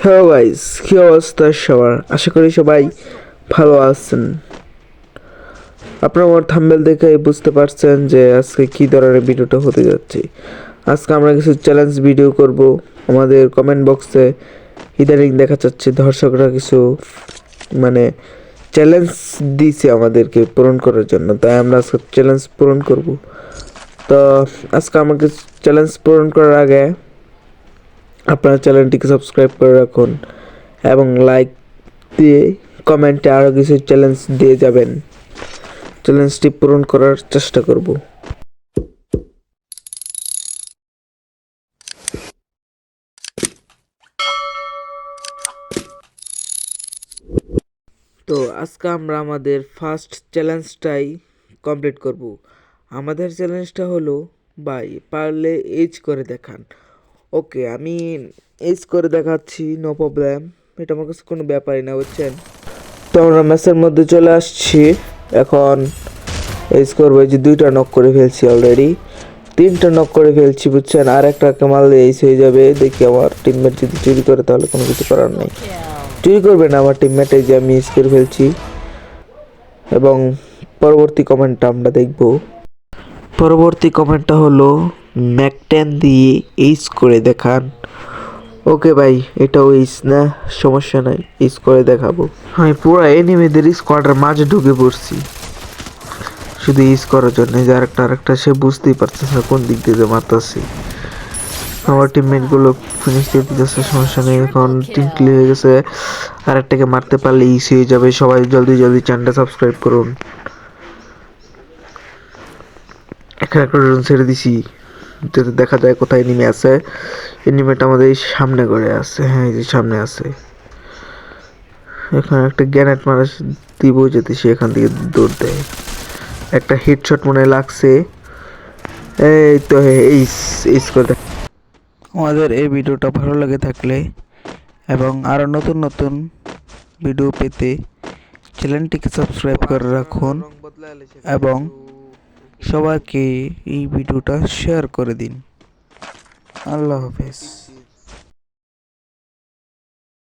Hello guys, কি অবস্থা সবার? আশা করি সবাই ভালো আছেন। আপনারা আমার থাম্বনেল দেখে বুঝতে পারছেন যে আজকে কি ধরনের ভিডিওটা হতে যাচ্ছে। আজকে আমরা কিছু চ্যালেঞ্জ ভিডিও করব। আমাদের কমেন্ট বক্সে ইদানিং দেখা যাচ্ছে দর্শকরা কিছু মানে চ্যালেঞ্জ দিয়েছে আমাদেরকে পূরণ করার জন্য, তাই আমরা আজকে চ্যালেঞ্জ পূরণ করব। তো আজকে আমাকে চ্যালেঞ্জ পূরণ করার আগে আপনারা চ্যানেলটিকে সাবস্ক্রাইব করে রাখুন এবং লাইক দিয়ে কমেন্টে আরও কিছু চ্যালেঞ্জ দিয়ে যাবেন। চ্যালেঞ্জটি পূরণ করার চেষ্টা করব। তো আজকে আমরা আমাদের ফার্স্ট চ্যালেঞ্জটাই কমপ্লিট করব। আমাদের চ্যালেঞ্জটা হলো ভাই পারলে এজ করে দেখান। ওকে, আমি এজ করে দেখাচ্ছি, নো প্রবলেম। এটা আমার কাছে কোনো ব্যাপারই না, বুঝছেন? তো আমরা ম্যাচের মধ্যে চলে আসছি। এখন এজ করবো, এই যে 2টা নক করে ফেলছি অলরেডি, 3টা নক করে ফেলছি, বুঝছেন? আর একটা মাল এজ হয়ে যাবে। দেখি আমার টিমমেট যদি চুরি করে তাহলে কোনো কিছু করার নেই। চুরি করবে না আমার টিমমেট, এই যে আমি এজ করে ফেলছি। এবং পরবর্তী কমেন্টটা আমরা দেখব। পরবর্তী কমেন্টটা হলো ম্যাক10 দিয়ে এইচ করে দেখান। ওকে ভাই, এটাও এইচ না, সমস্যা নাই, এইচ করে দেখাবো। আমি পুরো এনিমিদের স্কোয়াডের মাঝে ঢুকে পড়ছি শুধু ইউজ করার জন্য। যে আরেকটা সে বুঝতেই পারতেছে না কোন দিক দিয়ে যে মারতেছি। আমার টিমমেট গুলো ফিনিশ দিয়ে দিতেছে, সমস্যা নেই। এখন টিম ক্লিয়ার হয়ে গেছে, আরেকটাকে মারতে পারলে ইসি হয়ে যাবে। সবাই জলদি জলদি চ্যানেলটা সাবস্ক্রাইব করুন। এখানে একটা ড্রোন ছেড়ে দিছি যাতে দেখা যায় কোথায় এনিমি আছে। এনিমিটা আমাদের এই সামনে করে আছে, হ্যাঁ এই যে সামনে আছে। এখানে একটা গ্যানেট মারা দিব যাতে সে এখান থেকে দৌড় দেয়। একটা হেডশট মনে লাগছে। এই তো এইস করে। আমাদের এই ভিডিওটা ভালো লাগে থাকলে এবং আরও নতুন নতুন ভিডিও পেতে চ্যানেলটিকে সাবস্ক্রাইব করে রাখুন এবং সবাইকে এই ভিডিওটা শেয়ার করে দিন। আল্লাহ হাফেজ।